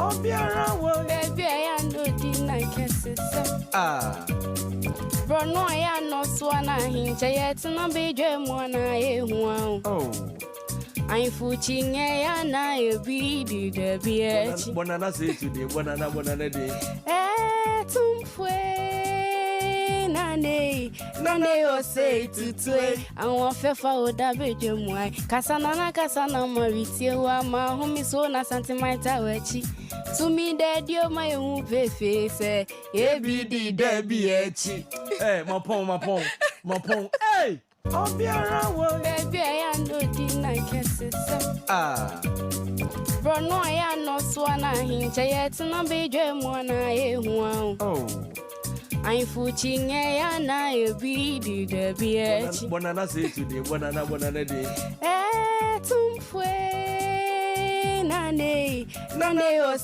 Baby, I know dinner kisses. Bruno, I am no swan, hinge yet, no be dream one I want. I'm footing and I be the beer. One another say today, one another day. Nane o say tutue awon fefa o da beje mu ai kasana mariti wa ma humi so na sentimental wechi to me daddy o my hu fefe se e bi di da bi echi My pong hey obiara wo baby I no di na kese bro no I no so na hinche yet no beje mu na e hu I'm footing and I be the beer. One another say today, one another day. Nane